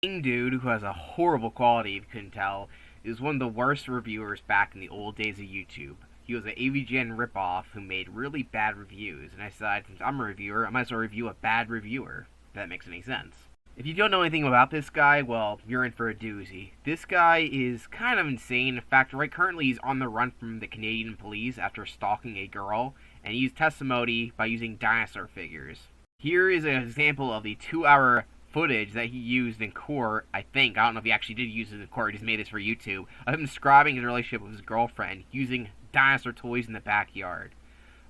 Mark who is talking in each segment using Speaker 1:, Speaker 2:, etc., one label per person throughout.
Speaker 1: Dude, who has a horrible quality, if you couldn't tell, is one of the worst reviewers back in the old days of YouTube. He was an AVGN ripoff who made really bad reviews, and I decided since I'm a reviewer, I might as well review a bad reviewer, if that makes any sense. If you don't know anything about this guy, well, you're in for a doozy. This guy is kind of insane. In fact, right currently he's on the run from the Canadian police after stalking a girl, and he used testimony by using dinosaur figures. Here is an example of the 2-hour footage that he used in court, I think. I don't know if he actually did use it in court, he just made this for YouTube, of him describing his relationship with his girlfriend using dinosaur toys in the backyard.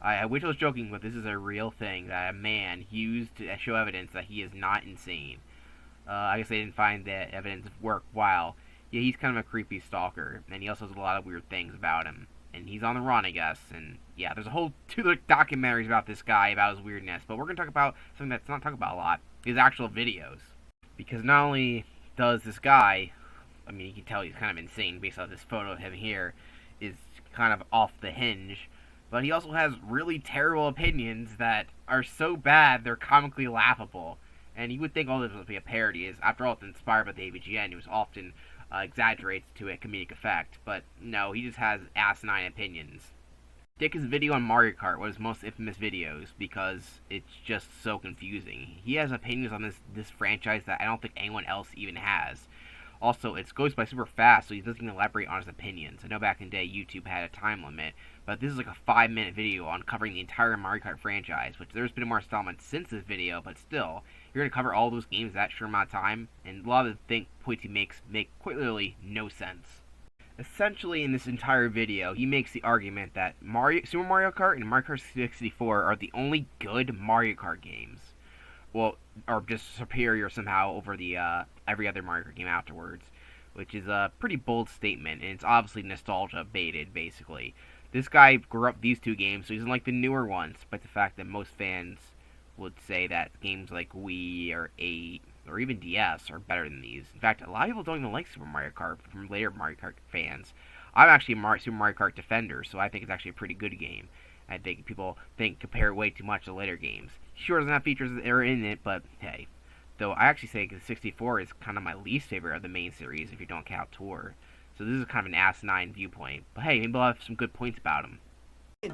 Speaker 1: I wish I was joking, but this is a real thing that a man used to show evidence that he is not insane. I guess they didn't find the evidence worthwhile. Yeah, he's kind of a creepy stalker, and he also has a lot of weird things about him. And he's on the run, I guess. And yeah, there's a whole 2 documentaries about this guy, about his weirdness. But we're going to talk about something that's not talked about a lot, his actual videos. Because not only does this guy, I mean, you can tell he's kind of insane based on this photo of him here, is kind of off the hinge, but he also has really terrible opinions that are so bad they're comically laughable. And you would think all this would be a parody. Is after all, it's inspired by the AVGN, who often exaggerates to a comedic effect. But no, he just has asinine opinions. Dick's video on Mario Kart was his most infamous videos because it's just so confusing. He has opinions on this franchise that I don't think anyone else even has. Also, it goes by super fast, so he doesn't even elaborate on his opinions. I know back in the day YouTube had a time limit, but this is like a 5-minute video on covering the entire Mario Kart franchise, which there's been more installments since this video, but still, you're going to cover all those games that short amount of time, and a lot of the points he makes make quite literally no sense. Essentially, in this entire video, he makes the argument that Super Mario Kart and Mario Kart 64 are the only good Mario Kart games. Well, are just superior somehow over the every other Mario Kart game afterwards, which is a pretty bold statement, and it's obviously nostalgia baited, basically. This guy grew up these 2 games, so he doesn't like the newer ones, despite the fact that most fans would say that games like Wii or 8 or even DS are better than these. In fact, a lot of people don't even like Super Mario Kart from later Mario Kart fans. I'm actually a Super Mario Kart defender, so I think it's actually a pretty good game. I think people compare it way too much to later games. Sure, doesn't have features that are in it, but hey. Though I actually say the 64 is kind of my least favorite of the main series if you don't count Tour. So this is kind of an asinine viewpoint. But hey, maybe I'll have some good points about him.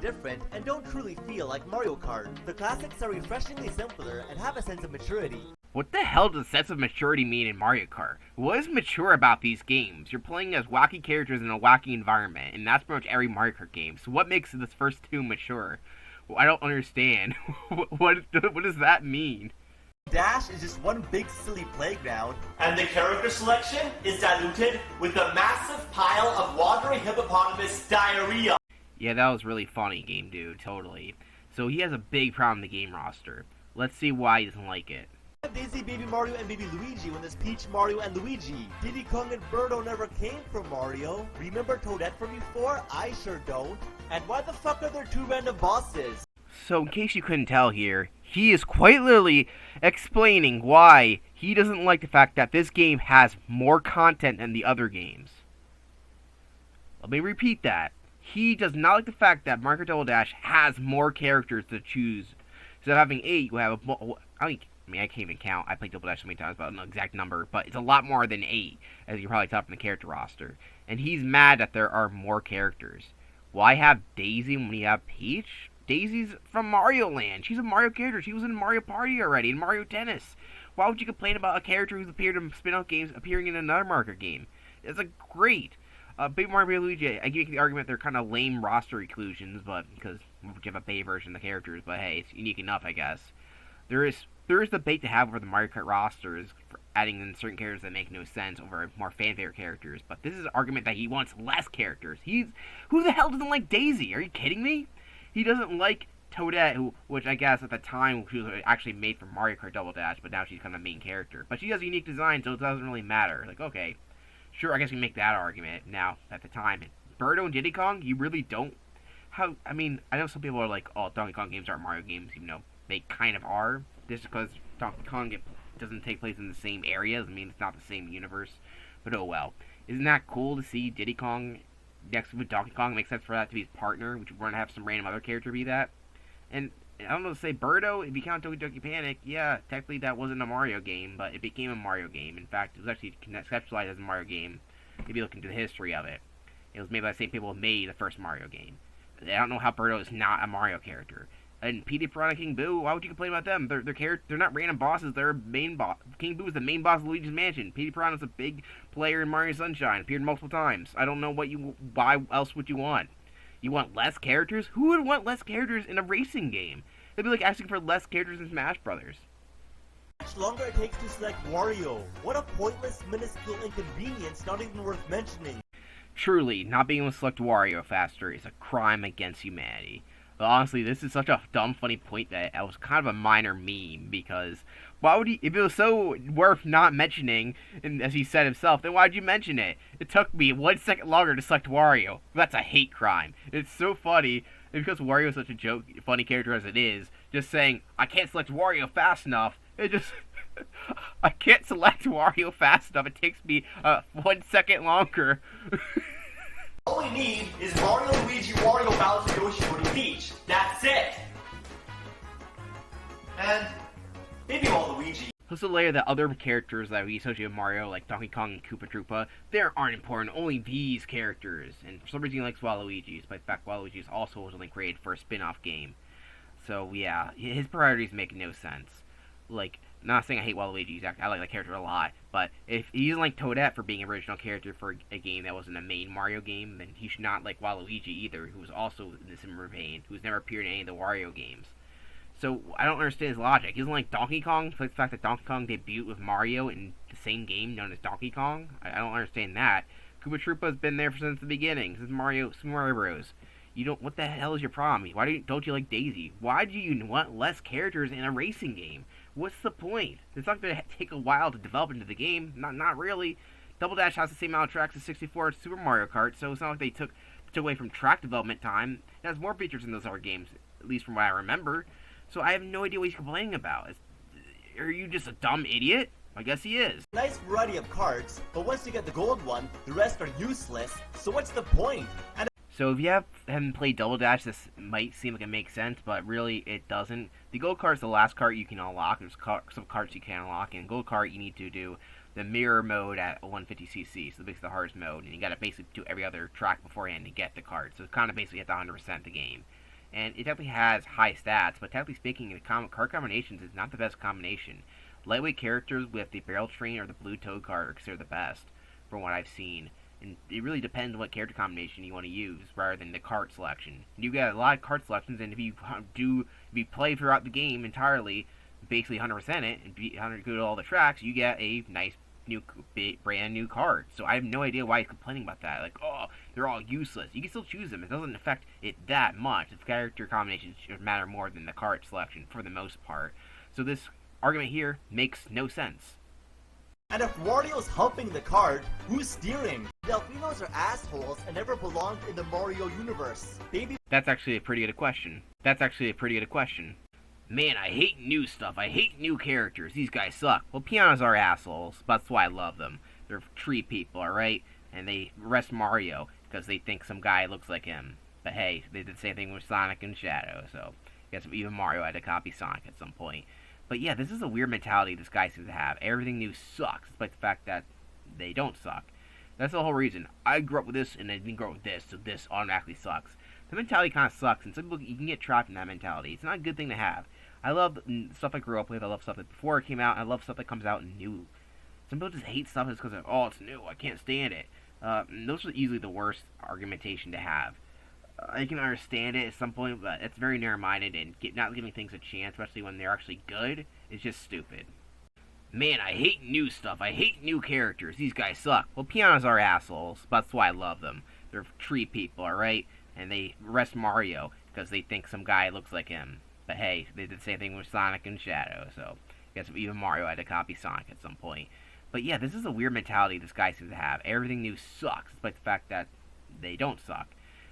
Speaker 2: Different and don't truly feel like Mario Kart. The classics are refreshingly simpler and have a sense of maturity.
Speaker 1: What the hell does sense of maturity mean in Mario Kart? What is mature about these games? You're playing as wacky characters in a wacky environment, and that's pretty much every Mario Kart game. So what makes this first 2 mature? Well, I don't understand. what does that mean?
Speaker 2: Dash is just one big silly playground,
Speaker 3: and the character selection is diluted with a massive pile of watery hippopotamus diarrhea.
Speaker 1: Yeah, that was really funny, Game Dude, totally. So he has a big problem in the game roster. Let's see why he doesn't like it.
Speaker 2: Daisy, Baby Mario, and Baby Luigi when there's Peach, Mario, and Luigi. Diddy Kong and Birdo never came from Mario. Remember Toadette from before? I sure don't. And why the fuck are there 2 random bosses?
Speaker 1: So in case you couldn't tell here, he is quite literally explaining why he doesn't like the fact that this game has more content than the other games. Let me repeat that. He does not like the fact that Mario Kart Double Dash has more characters to choose. Instead of having 8, you have I can't even count. I played Double Dash so many times, but I don't know the exact number. But it's a lot more than 8, as you can probably tell from the character roster. And he's mad that there are more characters. Why have Daisy when you have Peach? Daisy's from Mario Land. She's a Mario character. She was in Mario Party already, in Mario Tennis. Why would you complain about a character who's appeared in spin-off games appearing in another Mario Kart game? It's great. Baby Mario and Luigi, I give you the argument they're kind of lame roster inclusions, but because you have a Bay version of the characters, but hey, it's unique enough, I guess. There is debate to have over the Mario Kart rosters for adding in certain characters that make no sense over more fan favorite characters, but this is an argument that he wants less characters. Who the hell doesn't like Daisy? Are you kidding me? He doesn't like Toadette, which I guess at the time she was actually made for Mario Kart Double Dash, but now she's kind of the main character. But she has a unique design, so it doesn't really matter. Like, okay, sure, I guess we can make that argument now at the time. Birdo and Diddy Kong, you really don't. I know some people are like, oh, Donkey Kong games aren't Mario games, even though they kind of are. Just because Donkey Kong doesn't take place in the same area doesn't mean it's not the same universe. But oh well. Isn't that cool to see Diddy Kong next with Donkey Kong? It makes sense for that to be his partner, which we're going to have some random other character be that. And I don't know to say Birdo, if you count Doki Doki Panic, yeah, technically that wasn't a Mario game, but it became a Mario game. In fact, it was actually conceptualized as a Mario game if you look into the history of it. It was made by the same people who made the first Mario game. I don't know how Birdo is not a Mario character. And Petey Piranha King Boo, why would you complain about them? They're not random bosses. They're main boss. King Boo is the main boss of Luigi's Mansion. Petey Piranha is a big player in Mario Sunshine. Appeared multiple times. I don't know why else would you want? You want less characters? Who would want less characters in a racing game? It'd be like asking for less characters in Smash Brothers.
Speaker 2: How much longer it takes to select Wario? What a pointless, minuscule inconvenience, not even worth mentioning.
Speaker 1: Truly, not being able to select Wario faster is a crime against humanity. But honestly, this is such a dumb, funny point that it was kind of a minor meme, because why would he, if it was so worth not mentioning, and as he said himself, then why'd you mention it? It took me 1 second longer to select Wario. That's a hate crime. It's so funny, and because Wario is such a joke, funny character as it is, just saying, I can't select Wario fast enough, it just, I can't select Wario fast enough, it takes me 1 second longer.
Speaker 3: All we need is Mario, Luigi, Wario, Bowser, Yoshi, Woody, Peach. That's it! And maybe Waluigi.
Speaker 1: Plus the layer that other characters that we associate with Mario, like Donkey Kong and Koopa Troopa, they aren't important, only these characters. And for some reason he likes Waluigi, despite the fact Waluigi is also was only created for a spin-off game. So yeah, his priorities make no sense. Like, not saying I hate Waluigi, I like that character a lot, but if he doesn't like Toadette for being an original character for a game that wasn't a main Mario game, then he should not like Waluigi either, who was also in the similar vein, who's never appeared in any of the Wario games. So, I don't understand his logic. He doesn't like Donkey Kong, despite the fact that Donkey Kong debuted with Mario in the same game known as Donkey Kong. I don't understand that. Koopa Troopa has been there since the beginning, since Mario Bros. You don't. What the hell is your problem? Why don't you like Daisy? Why do you want less characters in a racing game? What's the point? It's not going to take a while to develop into the game. Not really. Double Dash has the same amount of tracks as 64 Super Mario Kart, so it's not like they took away from track development time. It has more features in those other games, at least from what I remember. So I have no idea what he's complaining about. Are you just a dumb idiot? I guess he is.
Speaker 2: Nice variety of cards, but once you get the gold one, the rest are useless, so what's the point? And
Speaker 1: so if you haven't played Double Dash, this might seem like it makes sense, but really it doesn't. The gold card is the last card you can unlock. There's some cards you can unlock. In gold card, you need to do the mirror mode at 150cc, so basically the hardest mode, and you got to basically do every other track beforehand to get the card. So it's kind of basically at the 100% the game. And it definitely has high stats, but technically speaking, the card combinations is not the best combination. Lightweight characters with the Barrel Train or the Blue Toad card are considered the best, from what I've seen. And it really depends on what character combination you want to use, rather than the card selection. You get a lot of card selections, and if you play throughout the game entirely, basically 100% it, and go to all the tracks, you get a nice brand new card. So I have no idea why he's complaining about that. Like, oh, they're all useless. You can still choose them. It doesn't affect it that much. The character combinations should matter more than the card selection for the most part. So this argument here makes no sense.
Speaker 2: And if Wario's humping the cart, who's steering? Delfinos are assholes and never belonged in the Mario universe.
Speaker 1: That's actually a pretty good question. Man, I hate new stuff. I hate new characters. These guys suck. Well, pianos are assholes. That's why I love them. They're tree people, alright? And they arrest Mario because they think some guy looks like him. But hey, they did the same thing with Sonic and Shadow, so I guess even Mario had to copy Sonic at some point. But yeah, this is a weird mentality this guy seems to have. Everything new sucks, despite the fact that they don't suck. That's the whole reason. I grew up with this, and I didn't grow up with this, so this automatically sucks. The mentality kind of sucks, and some people, you can get trapped in that mentality. It's not a good thing to have. I love stuff I grew up with. I love stuff that before it came out. I love stuff that comes out new. Some people just hate stuff just because, oh, it's new. I can't stand it. Those are easily the worst argumentation to have. I can understand it at some point, but it's very narrow-minded, and not giving things a chance, especially when they're actually good, is just stupid. Man, I hate new stuff. I hate new characters. These guys suck. Well, pianos are assholes. That's why I love them. They're tree people, alright? And they arrest Mario because they think some guy looks like him. But hey, they did the same thing with Sonic and Shadow, so I guess even Mario had to copy Sonic at some point. But yeah, this is a weird mentality this guy seems to have. Everything new sucks, despite the fact that they don't suck.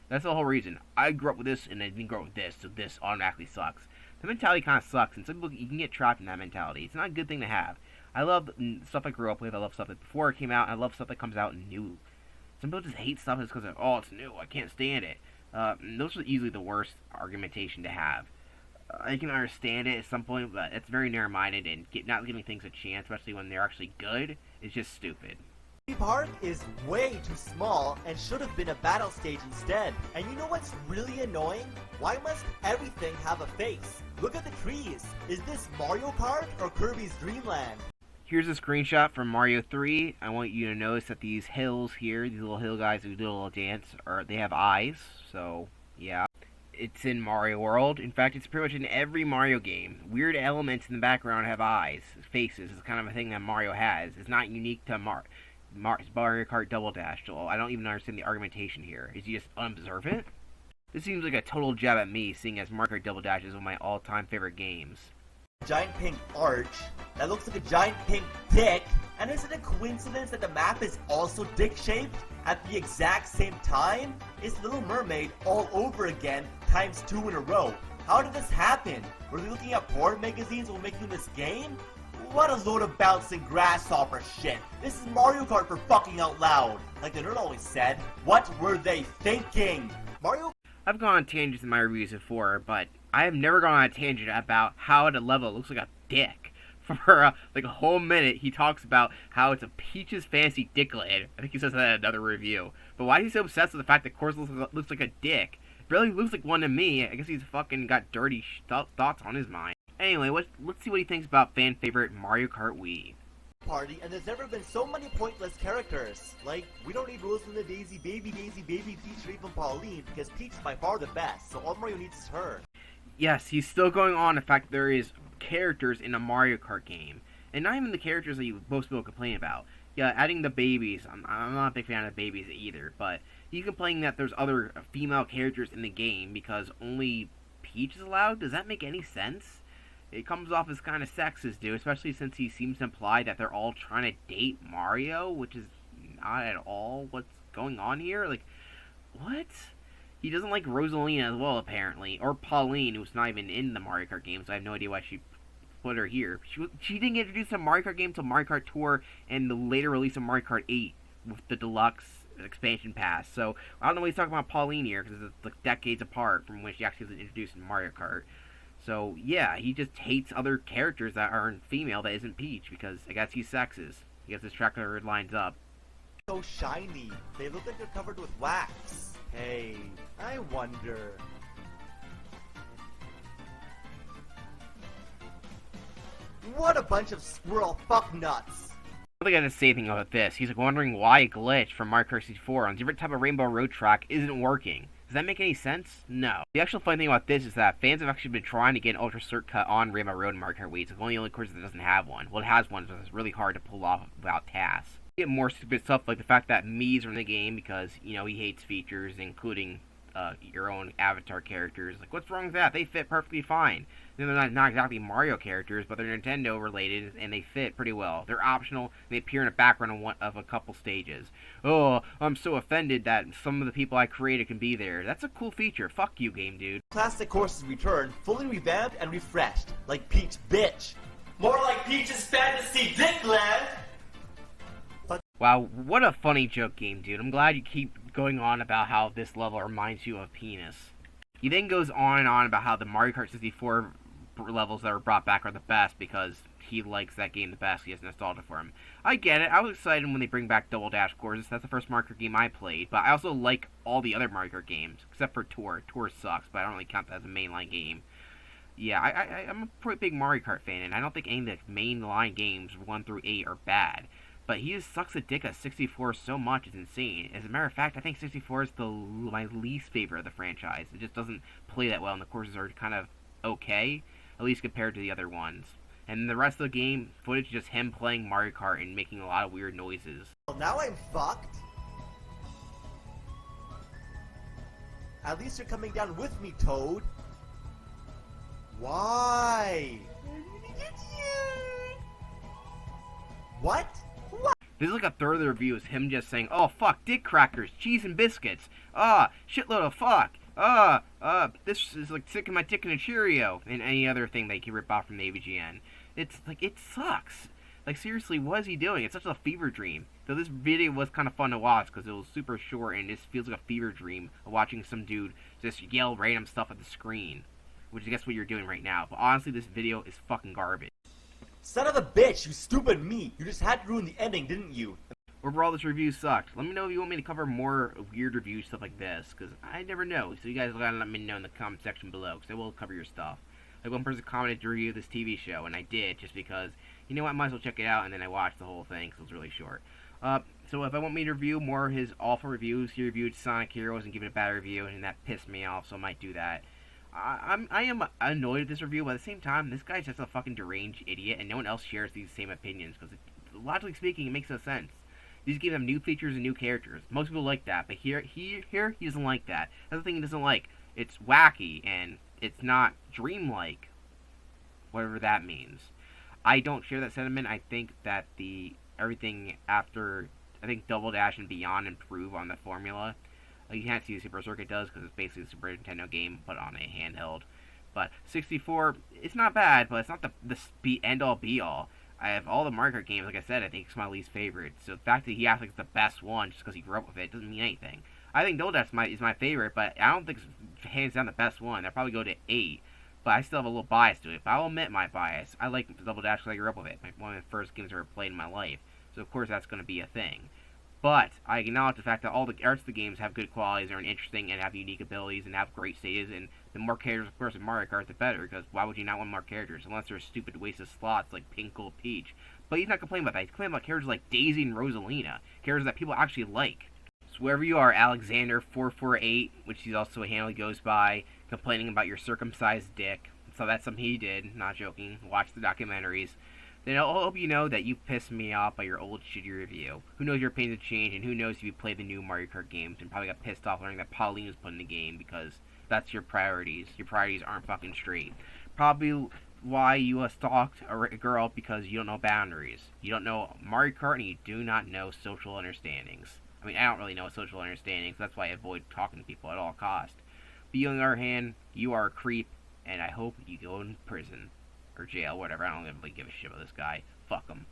Speaker 1: That's the whole reason. I grew up with this, and I didn't grow up with this, so this automatically sucks. The mentality kind of sucks, and some people, you can get trapped in that mentality. It's not a good thing to have. I love stuff I grew up with. I love stuff that before it came out. I love stuff that comes out new. Some people just hate stuff just because, oh, it's new. I can't stand it. Those are easily the worst argumentation to have. I can understand it at some point, but it's very narrow-minded, and not giving things a chance, especially when they're actually good, is just stupid.
Speaker 2: Park is way too small and should have been a battle stage instead. And you know what's really annoying? Why must everything have a face? Look at the trees. Is this Mario Kart or Kirby's Dream Land?
Speaker 1: Here's a screenshot from Mario 3. I want you to notice that these hills here, these little hill guys who do a little dance, they have eyes. So, yeah. It's in Mario World. In fact, it's pretty much in every Mario game. Weird elements in the background have eyes, faces. It's kind of a thing that Mario has. It's not unique to Mario Kart Double Dash. So I don't even understand the argumentation here. Is he just unobservant? This seems like a total jab at me, seeing as Mario Kart Double Dash is one of my all-time favorite games.
Speaker 2: Giant pink arch that looks like a giant pink dick, and is it a coincidence that the map is also dick-shaped at the exact same time? It's Little Mermaid all over again, times 2 in a row. How did this happen? Were they looking at porn magazines while making this game? What a load of bouncing grasshopper shit. This is Mario Kart for fucking out loud. Like the nerd always said, what were they thinking?
Speaker 1: I've gone on tangents in my reviews before, but I have never gone on a tangent about how the level looks like a dick. For like a whole minute, he talks about how it's a Peach's Fantasy Dickland. I think he says that in another review. But why is he so obsessed with the fact that Course looks like a dick? It really looks like one to me. I guess he's fucking got dirty thoughts on his mind. Anyway, let's see what he thinks about fan favorite Mario Kart Wii.
Speaker 2: Party, and there's never been so many pointless characters. Like, we don't need Rosalina, Daisy, Baby, Peach, or even Pauline, because Peach is by far the best, so all Mario needs is her.
Speaker 1: Yes, he's still going on the fact there is characters in a Mario Kart game, and not even the characters that most people complain about. Yeah, adding the babies, I'm not a big fan of babies either, but he's complaining that there's other female characters in the game because only Peach is allowed? Does that make any sense? It comes off as kind of sexist, dude, especially since he seems to imply that they're all trying to date Mario, which is not at all what's going on here. Like, what? He doesn't like Rosalina as well, apparently, or Pauline, who's not even in the Mario Kart game, so I have no idea why she put her here. She didn't get introduced to Mario Kart game until Mario Kart Tour and the later release of Mario Kart 8 with the deluxe expansion pass. So I don't know why he's talking about Pauline here, because it's like decades apart from when she actually was introduced in Mario Kart. So, yeah, he just hates other characters that aren't female that isn't Peach, because I guess he's sexist. He gets his track record lines up.
Speaker 2: So shiny. They look like they're covered with wax. Hey, I wonder. What a bunch of squirrel fucknuts.
Speaker 1: I don't think I have to say anything about this. He's like wondering why a glitch from Mario Kart 64 on a different type of Rainbow Road track isn't working. Does that make any sense? No. The actual funny thing about this is that fans have actually been trying to get an Ultra Cert cut on Rainbow Road in Mario Kart Wii. It's the only course that doesn't have one. Well, it has one, but it's really hard to pull off without tasks. You get more stupid stuff like the fact that Mii's are in the game because, you know, he hates features, including your own avatar characters. Like, what's wrong with that? They fit perfectly fine. They're not exactly Mario characters, but they're Nintendo related, and they fit pretty well. They're optional, and they appear in the background of a couple stages. Oh, I'm so offended that some of the people I created can be there. That's a cool feature. Fuck you, game dude.
Speaker 2: Classic courses return, fully revamped and refreshed, like Peach bitch.
Speaker 3: More like Peach's Fantasy Dickland.
Speaker 1: Wow, what a funny joke, game dude. I'm glad you keep going on about how this level reminds you of penis. He then goes on and on about how the Mario Kart 64 levels that were brought back are the best because he likes that game the best. He has nostalgia for him. I get it. I was excited when they bring back Double Dash courses. That's the first Mario Kart game I played. But I also like all the other Mario Kart games, except for Tour. Tour sucks, but I don't really count that as a mainline game. Yeah, I'm a pretty big Mario Kart fan, and I don't think any of the mainline games 1 through 8 are bad. But he just sucks a dick at 64 so much, it's insane. As a matter of fact, I think 64 is my least favorite of the franchise. It just doesn't play that well, and the courses are kind of okay, at least compared to the other ones. And the rest of the game, footage is just him playing Mario Kart and making a lot of weird noises.
Speaker 2: Well, now I'm fucked. At least you're coming down with me, Toad. Why? What?
Speaker 1: This is like a third of the review is him just saying, oh fuck, dick crackers, cheese and biscuits, shitload of fuck, this is like sticking my dick in a Cheerio, and any other thing they can rip off from the AVGN. It's like, it sucks. Like, seriously, what is he doing? It's such a fever dream. So this video was kind of fun to watch because it was super short and it just feels like a fever dream of watching some dude just yell random stuff at the screen. which is I guess what you're doing right now. But honestly, this video is fucking garbage.
Speaker 2: Son of a bitch, you stupid me. You just had to ruin the ending, didn't you?
Speaker 1: Overall, this review sucked. Let me know if you want me to cover more weird reviews, stuff like this, because I never know. So you guys gotta let me know in the comment section below, because I will cover your stuff. Like, one person commented to review this TV show, and I did, just because, you know what, I might as well check it out, and then I watched the whole thing, because it was really short. So if I want me to review more of his awful reviews, he reviewed Sonic Heroes and gave it a bad review, and that pissed me off, so I might do that. I am annoyed at this review, but at the same time, this guy's just a fucking deranged idiot, and no one else shares these same opinions, because logically speaking, it makes no sense. These games have new features and new characters. Most people like that, but here he doesn't like that. That's the thing he doesn't like. It's wacky, and it's not dreamlike, whatever that means. I don't share that sentiment. I think that everything after, I think Double Dash and Beyond improve on the formula. You can't see the Super Circuit does, because it's basically the Super Nintendo game, but on a handheld. But 64, it's not bad, but it's not the end-all be-all. I have all the Mario Kart games, like I said, I think it's my least favorite. So the fact that he acts like it's the best one just because he grew up with it doesn't mean anything. I think Double Dash is my favorite, but I don't think it's hands down the best one. I'll probably go to 8, but I still have a little bias to it. But I'll admit my bias. I like Double Dash because I grew up with it. One of the first games I ever played in my life. So of course that's going to be a thing. But I acknowledge the fact that all the arts of the games have good qualities, are interesting, and have unique abilities, and have great stages, and the more characters, of course, in Mario Kart, the better, because why would you not want more characters, unless they're a stupid waste of slots like Pink, Gold, Peach. But he's not complaining about that. He's complaining about characters like Daisy and Rosalina, characters that people actually like. So wherever you are, Alexander448, which he's also a handle he goes by, complaining about your circumcised dick. So that's something he did, not joking. Watch the documentaries. Then I hope you know that you pissed me off by your old shitty review. Who knows your opinions have changed, and who knows if you played the new Mario Kart games and probably got pissed off learning that Pauline was put in the game, because that's your priorities. Your priorities aren't fucking straight. Probably why you stalked a girl, because you don't know boundaries. You don't know Mario Kart, and you do not know social understandings. I mean, I don't really know social understandings, that's why I avoid talking to people at all costs. But you, on the other hand, you are a creep, and I hope you go in prison. Or jail, whatever. I don't really give a shit about this guy. Fuck him.